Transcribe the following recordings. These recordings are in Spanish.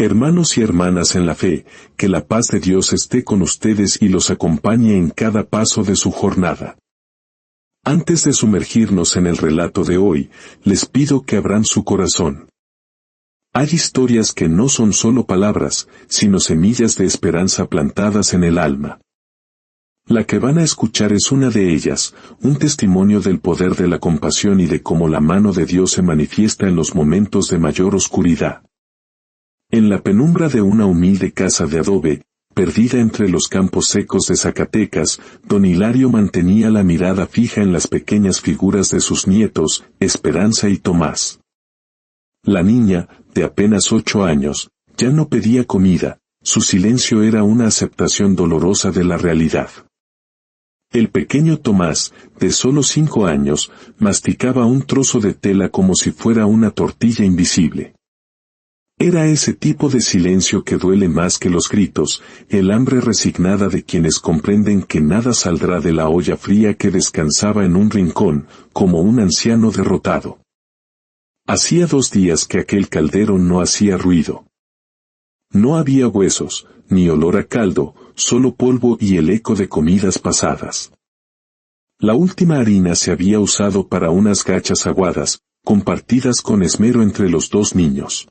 Hermanos y hermanas en la fe, que la paz de Dios esté con ustedes y los acompañe en cada paso de su jornada. Antes de sumergirnos en el relato de hoy, les pido que abran su corazón. Hay historias que no son solo palabras, sino semillas de esperanza plantadas en el alma. La que van a escuchar es una de ellas, un testimonio del poder de la compasión y de cómo la mano de Dios se manifiesta en los momentos de mayor oscuridad. En la penumbra de una humilde casa de adobe, perdida entre los campos secos de Zacatecas, don Hilario mantenía la mirada fija en las pequeñas figuras de sus nietos, Esperanza y Tomás. La niña, de apenas 8 años, ya no pedía comida, su silencio era una aceptación dolorosa de la realidad. El pequeño Tomás, de solo 5 años, masticaba un trozo de tela como si fuera una tortilla invisible. Era ese tipo de silencio que duele más que los gritos, el hambre resignada de quienes comprenden que nada saldrá de la olla fría que descansaba en un rincón, como un anciano derrotado. Hacía 2 días que aquel caldero no hacía ruido. No había huesos, ni olor a caldo, solo polvo y el eco de comidas pasadas. La última harina se había usado para unas gachas aguadas, compartidas con esmero entre los 2 niños.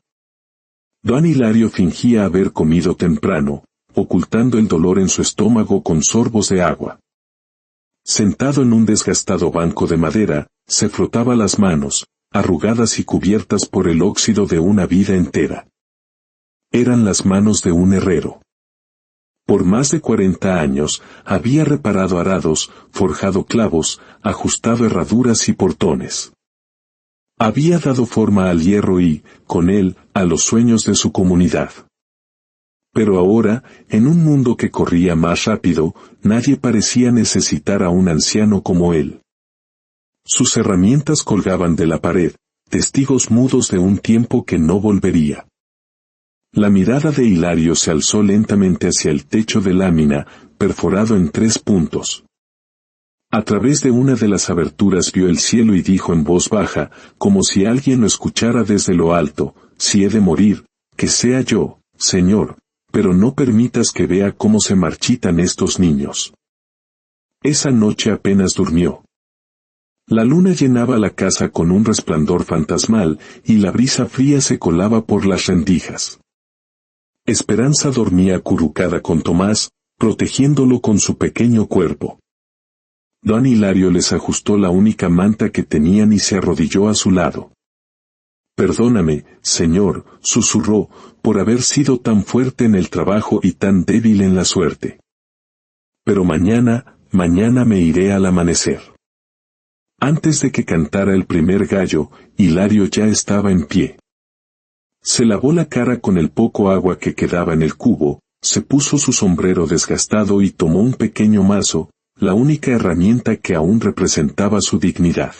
Don Hilario fingía haber comido temprano, ocultando el dolor en su estómago con sorbos de agua. Sentado en un desgastado banco de madera, se frotaba las manos, arrugadas y cubiertas por el óxido de una vida entera. Eran las manos de un herrero. Por más de 40 años, había reparado arados, forjado clavos, ajustado herraduras y portones. Había dado forma al hierro y, con él, a los sueños de su comunidad. Pero ahora, en un mundo que corría más rápido, nadie parecía necesitar a un anciano como él. Sus herramientas colgaban de la pared, testigos mudos de un tiempo que no volvería. La mirada de Hilario se alzó lentamente hacia el techo de lámina, perforado en 3 puntos. A través de una de las aberturas vio el cielo y dijo en voz baja, como si alguien lo escuchara desde lo alto: si he de morir, que sea yo, Señor, pero no permitas que vea cómo se marchitan estos niños. Esa noche apenas durmió. La luna llenaba la casa con un resplandor fantasmal, y la brisa fría se colaba por las rendijas. Esperanza dormía acurrucada con Tomás, protegiéndolo con su pequeño cuerpo. Don Hilario les ajustó la única manta que tenían y se arrodilló a su lado. «Perdóname, Señor», susurró, «por haber sido tan fuerte en el trabajo y tan débil en la suerte. Pero mañana me iré al amanecer». Antes de que cantara el primer gallo, Hilario ya estaba en pie. Se lavó la cara con el poco agua que quedaba en el cubo, se puso su sombrero desgastado y tomó un pequeño mazo, la única herramienta que aún representaba su dignidad.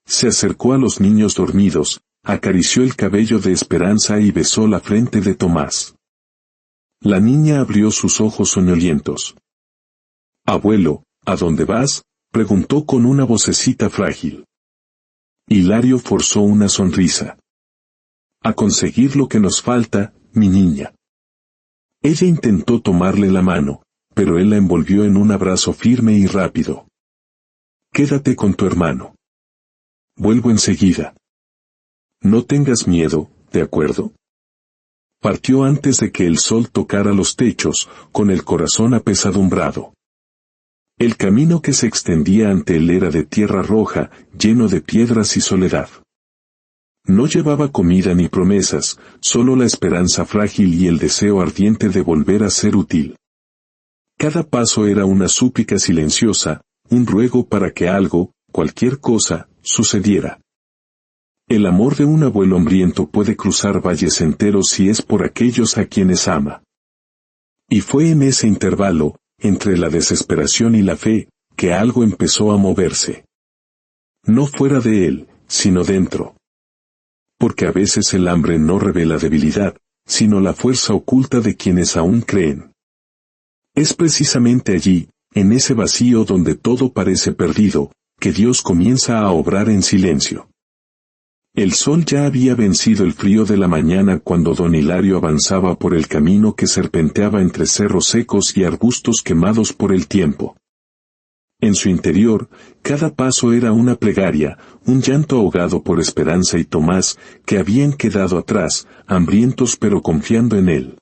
Se acercó a los niños dormidos, acarició el cabello de Esperanza y besó la frente de Tomás. La niña abrió sus ojos soñolientos. «Abuelo, ¿a dónde vas?», preguntó con una vocecita frágil. Hilario forzó una sonrisa. «A conseguir lo que nos falta, mi niña». Ella intentó tomarle la mano, pero él la envolvió en un abrazo firme y rápido. «Quédate con tu hermano. Vuelvo enseguida. No tengas miedo, ¿de acuerdo?». Partió antes de que el sol tocara los techos, con el corazón apesadumbrado. El camino que se extendía ante él era de tierra roja, lleno de piedras y soledad. No llevaba comida ni promesas, solo la esperanza frágil y el deseo ardiente de volver a ser útil. Cada paso era una súplica silenciosa, un ruego para que algo, cualquier cosa, sucediera. El amor de un abuelo hambriento puede cruzar valles enteros si es por aquellos a quienes ama. Y fue en ese intervalo, entre la desesperación y la fe, que algo empezó a moverse. No fuera de él, sino dentro. Porque a veces el hambre no revela debilidad, sino la fuerza oculta de quienes aún creen. Es precisamente allí, en ese vacío donde todo parece perdido, que Dios comienza a obrar en silencio. El sol ya había vencido el frío de la mañana cuando don Hilario avanzaba por el camino que serpenteaba entre cerros secos y arbustos quemados por el tiempo. En su interior, cada paso era una plegaria, un llanto ahogado por Esperanza y Tomás, que habían quedado atrás, hambrientos pero confiando en él.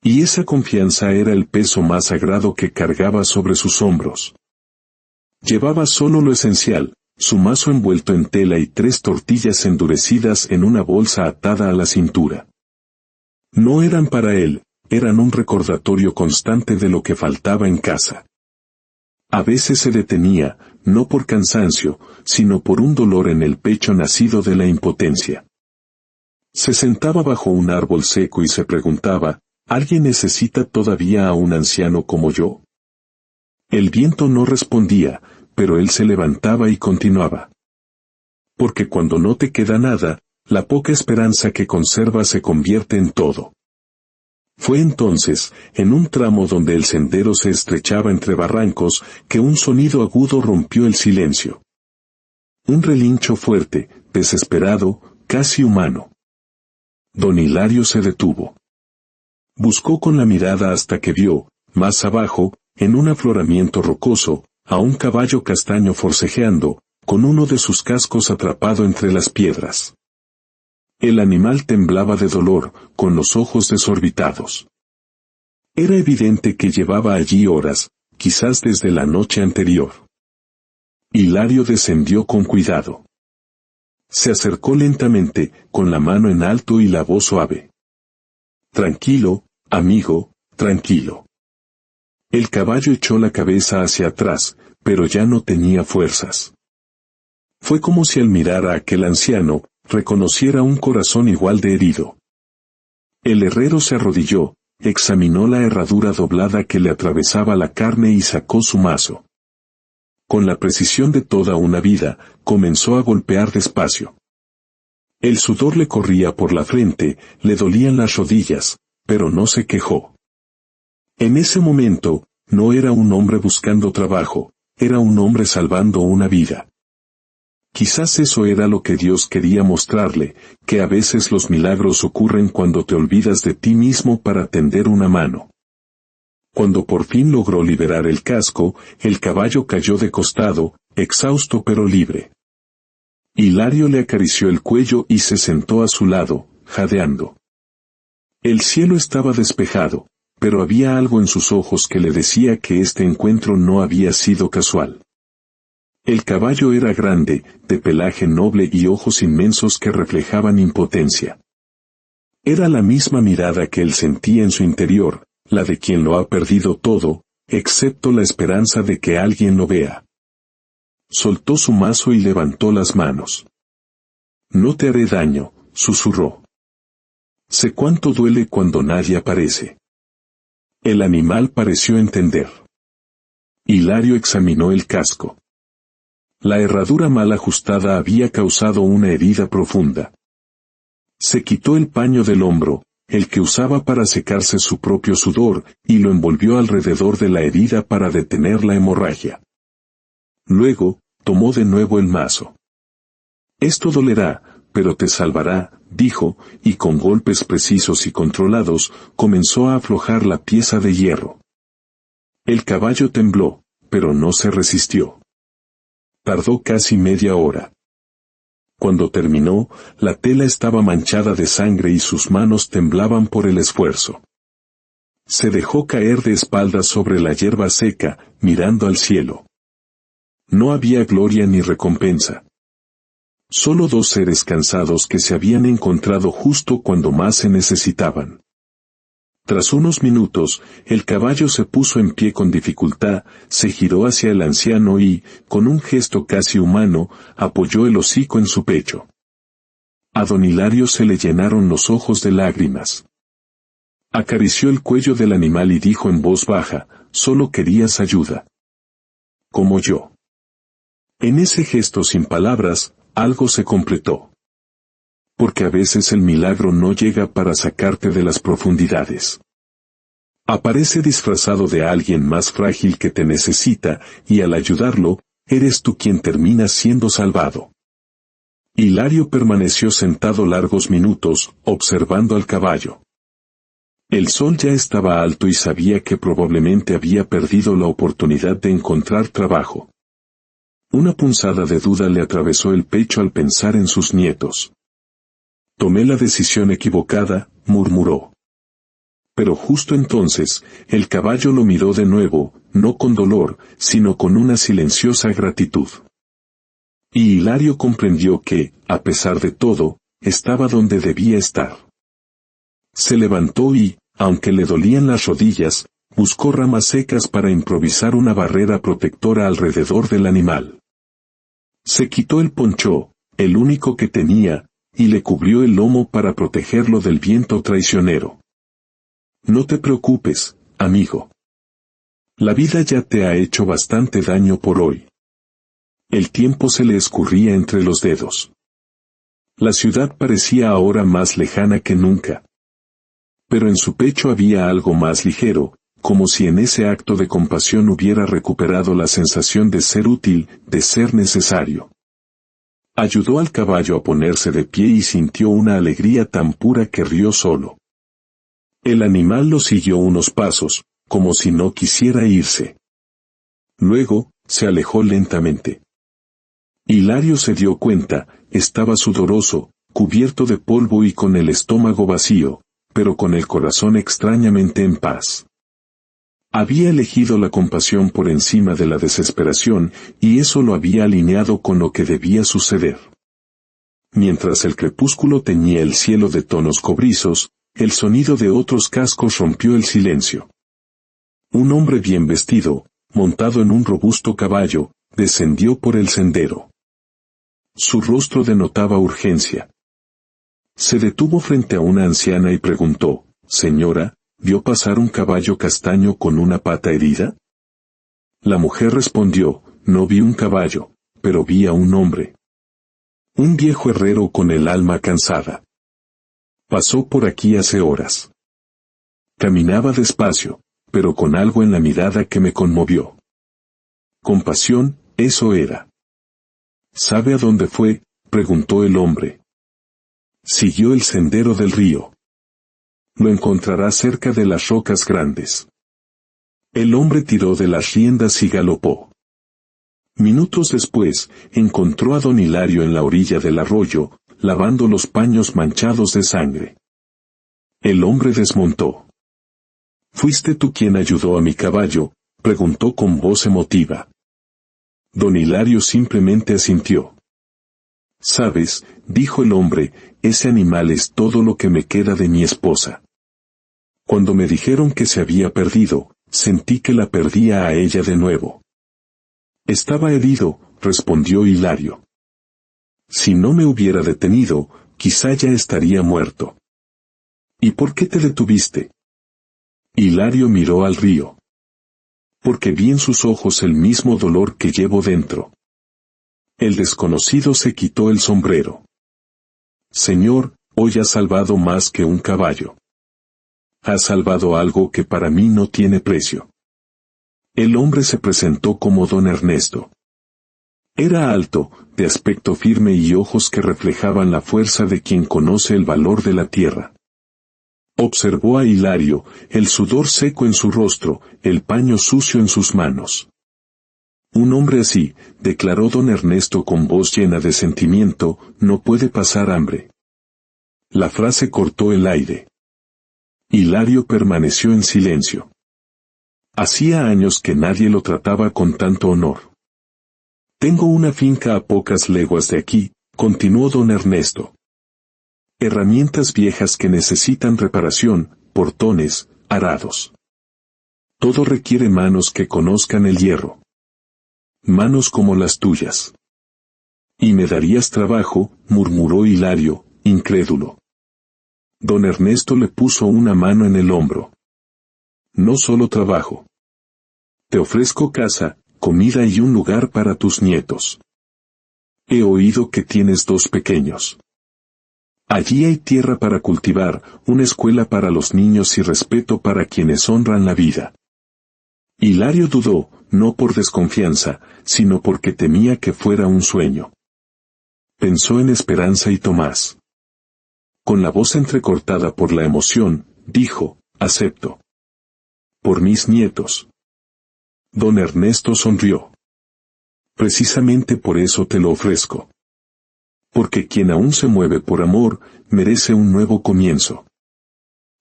Y esa confianza era el peso más sagrado que cargaba sobre sus hombros. Llevaba solo lo esencial, su mazo envuelto en tela y 3 tortillas endurecidas en una bolsa atada a la cintura. No eran para él, eran un recordatorio constante de lo que faltaba en casa. A veces se detenía, no por cansancio, sino por un dolor en el pecho nacido de la impotencia. Se sentaba bajo un árbol seco y se preguntaba, ¿alguien necesita todavía a un anciano como yo? El viento no respondía, pero él se levantaba y continuaba. Porque cuando no te queda nada, la poca esperanza que conservas se convierte en todo. Fue entonces, en un tramo donde el sendero se estrechaba entre barrancos, que un sonido agudo rompió el silencio. Un relincho fuerte, desesperado, casi humano. Don Hilario se detuvo. Buscó con la mirada hasta que vio, más abajo, en un afloramiento rocoso, a un caballo castaño forcejeando, con uno de sus cascos atrapado entre las piedras. El animal temblaba de dolor, con los ojos desorbitados. Era evidente que llevaba allí horas, quizás desde la noche anterior. Hilario descendió con cuidado. Se acercó lentamente, con la mano en alto y la voz suave. Tranquilo, amigo, tranquilo. El caballo echó la cabeza hacia atrás, pero ya no tenía fuerzas. Fue como si al mirar a aquel anciano, reconociera un corazón igual de herido. El herrero se arrodilló, examinó la herradura doblada que le atravesaba la carne y sacó su mazo. Con la precisión de toda una vida, comenzó a golpear despacio. El sudor le corría por la frente, le dolían las rodillas, pero no se quejó. En ese momento, no era un hombre buscando trabajo, era un hombre salvando una vida. Quizás eso era lo que Dios quería mostrarle, que a veces los milagros ocurren cuando te olvidas de ti mismo para tender una mano. Cuando por fin logró liberar el casco, el caballo cayó de costado, exhausto pero libre. Hilario le acarició el cuello y se sentó a su lado, jadeando. El cielo estaba despejado, pero había algo en sus ojos que le decía que este encuentro no había sido casual. El caballo era grande, de pelaje noble y ojos inmensos que reflejaban impotencia. Era la misma mirada que él sentía en su interior, la de quien lo ha perdido todo, excepto la esperanza de que alguien lo vea. Soltó su mazo y levantó las manos. No te haré daño, susurró. Sé cuánto duele cuando nadie aparece. El animal pareció entender. Hilario examinó el casco. La herradura mal ajustada había causado una herida profunda. Se quitó el paño del hombro, el que usaba para secarse su propio sudor, y lo envolvió alrededor de la herida para detener la hemorragia. Luego, tomó de nuevo el mazo. Esto dolerá, pero te salvará, dijo, y con golpes precisos y controlados, comenzó a aflojar la pieza de hierro. El caballo tembló, pero no se resistió. Tardó casi media hora. Cuando terminó, la tela estaba manchada de sangre y sus manos temblaban por el esfuerzo. Se dejó caer de espaldas sobre la hierba seca, mirando al cielo. No había gloria ni recompensa. Solo 2 seres cansados que se habían encontrado justo cuando más se necesitaban. Tras unos minutos, el caballo se puso en pie con dificultad, se giró hacia el anciano y, con un gesto casi humano, apoyó el hocico en su pecho. A don Hilario se le llenaron los ojos de lágrimas. Acarició el cuello del animal y dijo en voz baja, solo querías ayuda. Como yo. En ese gesto sin palabras, algo se completó. Porque a veces el milagro no llega para sacarte de las profundidades. Aparece disfrazado de alguien más frágil que te necesita, y al ayudarlo, eres tú quien termina siendo salvado. Hilario permaneció sentado largos minutos, observando al caballo. El sol ya estaba alto y sabía que probablemente había perdido la oportunidad de encontrar trabajo. Una punzada de duda le atravesó el pecho al pensar en sus nietos. Tomé la decisión equivocada, murmuró. Pero justo entonces, el caballo lo miró de nuevo, no con dolor, sino con una silenciosa gratitud. Y Hilario comprendió que, a pesar de todo, estaba donde debía estar. Se levantó y, aunque le dolían las rodillas, buscó ramas secas para improvisar una barrera protectora alrededor del animal. Se quitó el poncho, el único que tenía, y le cubrió el lomo para protegerlo del viento traicionero. No te preocupes, amigo. La vida ya te ha hecho bastante daño por hoy. El tiempo se le escurría entre los dedos. La ciudad parecía ahora más lejana que nunca. Pero en su pecho había algo más ligero, como si en ese acto de compasión hubiera recuperado la sensación de ser útil, de ser necesario. Ayudó al caballo a ponerse de pie y sintió una alegría tan pura que rió solo. El animal lo siguió unos pasos, como si no quisiera irse. Luego, se alejó lentamente. Hilario se dio cuenta, estaba sudoroso, cubierto de polvo y con el estómago vacío, pero con el corazón extrañamente en paz. Había elegido la compasión por encima de la desesperación, y eso lo había alineado con lo que debía suceder. Mientras el crepúsculo teñía el cielo de tonos cobrizos, el sonido de otros cascos rompió el silencio. Un hombre bien vestido, montado en un robusto caballo, descendió por el sendero. Su rostro denotaba urgencia. Se detuvo frente a una anciana y preguntó, «Señora, ¿vio pasar un caballo castaño con una pata herida?» La mujer respondió, «No vi un caballo, pero vi a un hombre. Un viejo herrero con el alma cansada. Pasó por aquí hace horas. Caminaba despacio, pero con algo en la mirada que me conmovió. Compasión, eso era». «¿Sabe a dónde fue?», preguntó el hombre. Siguió el sendero del río. Lo encontrará cerca de las rocas grandes. El hombre tiró de las riendas y galopó. Minutos después, encontró a don Hilario en la orilla del arroyo, lavando los paños manchados de sangre. El hombre desmontó. «¿Fuiste tú quien ayudó a mi caballo?», preguntó con voz emotiva. Don Hilario simplemente asintió. «Sabes», dijo el hombre, «ese animal es todo lo que me queda de mi esposa. Cuando me dijeron que se había perdido, sentí que la perdía a ella de nuevo». «Estaba herido», respondió Hilario. «Si no me hubiera detenido, quizá ya estaría muerto». «¿Y por qué te detuviste?». Hilario miró al río. «Porque vi en sus ojos el mismo dolor que llevo dentro». El desconocido se quitó el sombrero. «Señor, hoy has salvado más que un caballo. Has salvado algo que para mí no tiene precio». El hombre se presentó como don Ernesto. Era alto, de aspecto firme y ojos que reflejaban la fuerza de quien conoce el valor de la tierra. Observó a Hilario, el sudor seco en su rostro, el paño sucio en sus manos. «Un hombre así», declaró don Ernesto con voz llena de sentimiento, «no puede pasar hambre». La frase cortó el aire. Hilario permaneció en silencio. Hacía años que nadie lo trataba con tanto honor. «Tengo una finca a pocas leguas de aquí», continuó don Ernesto. «Herramientas viejas que necesitan reparación, portones, arados. Todo requiere manos que conozcan el hierro. Manos como las tuyas». «¿Y me darías trabajo?», murmuró Hilario, incrédulo. Don Ernesto le puso una mano en el hombro. «No solo trabajo. Te ofrezco casa, comida y un lugar para tus nietos. He oído que tienes 2 pequeños. Allí hay tierra para cultivar, una escuela para los niños y respeto para quienes honran la vida». Hilario dudó, no por desconfianza, sino porque temía que fuera un sueño. Pensó en Esperanza y Tomás. Con la voz entrecortada por la emoción, dijo, acepto. Por mis nietos. Don Ernesto sonrió. Precisamente por eso te lo ofrezco. Porque quien aún se mueve por amor, merece un nuevo comienzo.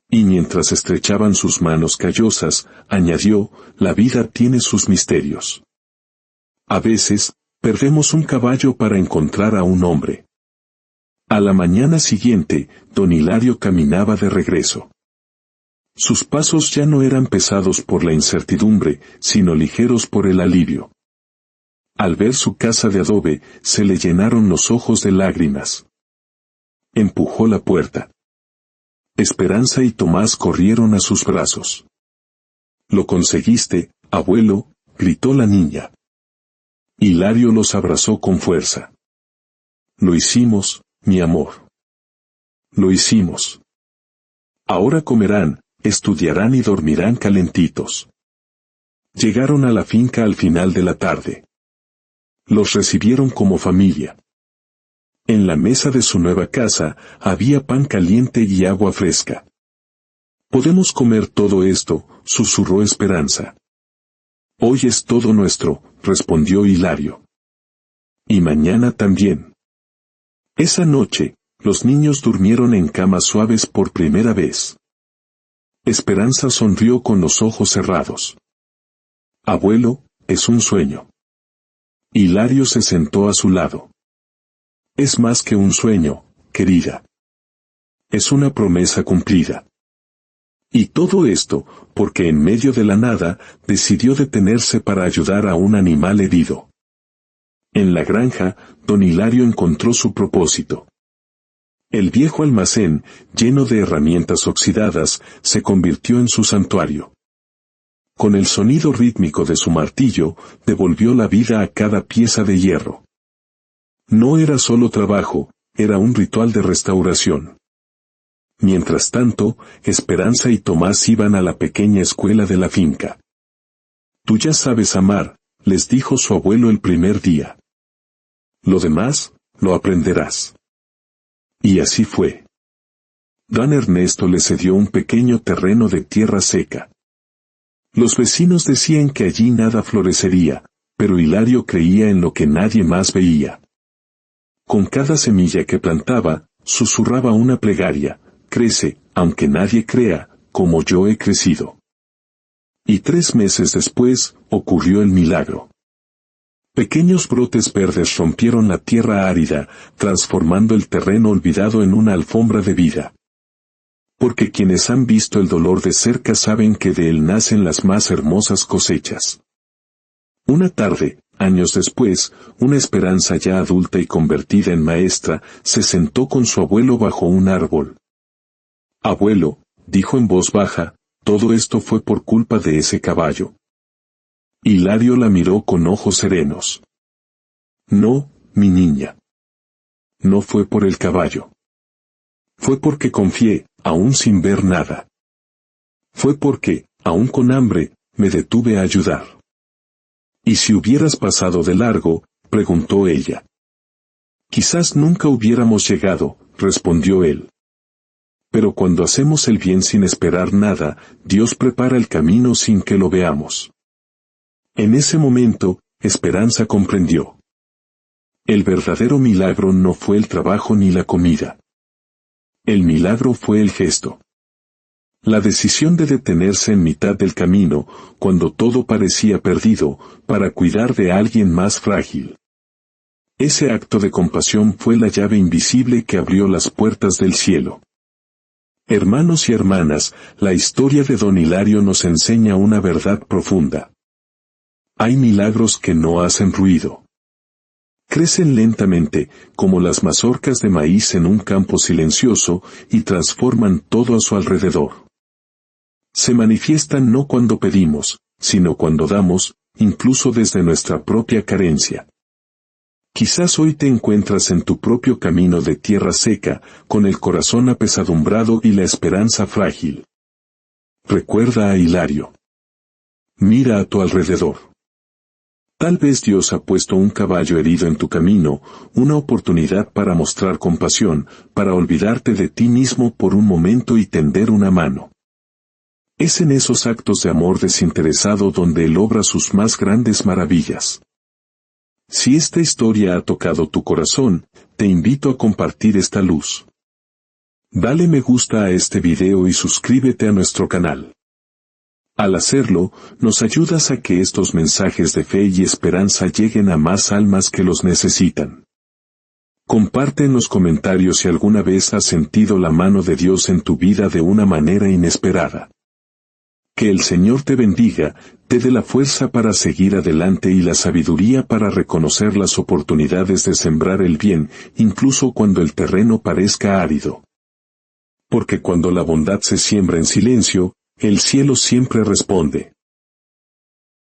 Y mientras estrechaban sus manos callosas, añadió, la vida tiene sus misterios. A veces, perdemos un caballo para encontrar a un hombre. A la mañana siguiente, don Hilario caminaba de regreso. Sus pasos ya no eran pesados por la incertidumbre, sino ligeros por el alivio. Al ver su casa de adobe, se le llenaron los ojos de lágrimas. Empujó la puerta. Esperanza y Tomás corrieron a sus brazos. «Lo conseguiste, abuelo», gritó la niña. Hilario los abrazó con fuerza. «Lo hicimos, mi amor. Lo hicimos. Ahora comerán, estudiarán y dormirán calentitos». Llegaron a la finca al final de la tarde. Los recibieron como familia. En la mesa de su nueva casa, había pan caliente y agua fresca. «Podemos comer todo esto», susurró Esperanza. «Hoy es todo nuestro», respondió Hilario. «Y mañana también». Esa noche, los niños durmieron en camas suaves por primera vez. Esperanza sonrió con los ojos cerrados. «Abuelo, es un sueño». Hilario se sentó a su lado. «Es más que un sueño, querida. Es una promesa cumplida». Y todo esto, porque en medio de la nada, decidió detenerse para ayudar a un animal herido. En la granja, don Hilario encontró su propósito. El viejo almacén, lleno de herramientas oxidadas, se convirtió en su santuario. Con el sonido rítmico de su martillo, devolvió la vida a cada pieza de hierro. No era solo trabajo, era un ritual de restauración. Mientras tanto, Esperanza y Tomás iban a la pequeña escuela de la finca. «Tú ya sabes amar», les dijo su abuelo el primer día. «Lo demás, lo aprenderás». Y así fue. Don Ernesto le cedió un pequeño terreno de tierra seca. Los vecinos decían que allí nada florecería, pero Hilario creía en lo que nadie más veía. Con cada semilla que plantaba, susurraba una plegaria: «Crece, aunque nadie crea, como yo he crecido». Y 3 meses después, ocurrió el milagro. Pequeños brotes verdes rompieron la tierra árida, transformando el terreno olvidado en una alfombra de vida. Porque quienes han visto el dolor de cerca saben que de él nacen las más hermosas cosechas. Una tarde, años después, una Esperanza ya adulta y convertida en maestra, se sentó con su abuelo bajo un árbol. «Abuelo», dijo en voz baja, «todo esto fue por culpa de ese caballo». Hilario la miró con ojos serenos. «No, mi niña. No fue por el caballo. Fue porque confié, aún sin ver nada. Fue porque, aún con hambre, me detuve a ayudar». «¿Y si hubieras pasado de largo?», preguntó ella. «Quizás nunca hubiéramos llegado», respondió él. «Pero cuando hacemos el bien sin esperar nada, Dios prepara el camino sin que lo veamos». En ese momento, Esperanza comprendió. El verdadero milagro no fue el trabajo ni la comida. El milagro fue el gesto. La decisión de detenerse en mitad del camino, cuando todo parecía perdido, para cuidar de alguien más frágil. Ese acto de compasión fue la llave invisible que abrió las puertas del cielo. Hermanos y hermanas, la historia de don Hilario nos enseña una verdad profunda. Hay milagros que no hacen ruido. Crecen lentamente, como las mazorcas de maíz en un campo silencioso, y transforman todo a su alrededor. Se manifiestan no cuando pedimos, sino cuando damos, incluso desde nuestra propia carencia. Quizás hoy te encuentras en tu propio camino de tierra seca, con el corazón apesadumbrado y la esperanza frágil. Recuerda a Hilario. Mira a tu alrededor. Tal vez Dios ha puesto un caballo herido en tu camino, una oportunidad para mostrar compasión, para olvidarte de ti mismo por un momento y tender una mano. Es en esos actos de amor desinteresado donde Él obra sus más grandes maravillas. Si esta historia ha tocado tu corazón, te invito a compartir esta luz. Dale me gusta a este video y suscríbete a nuestro canal. Al hacerlo, nos ayudas a que estos mensajes de fe y esperanza lleguen a más almas que los necesitan. Comparte en los comentarios si alguna vez has sentido la mano de Dios en tu vida de una manera inesperada. Que el Señor te bendiga, te dé la fuerza para seguir adelante y la sabiduría para reconocer las oportunidades de sembrar el bien, incluso cuando el terreno parezca árido. Porque cuando la bondad se siembra en silencio, el cielo siempre responde.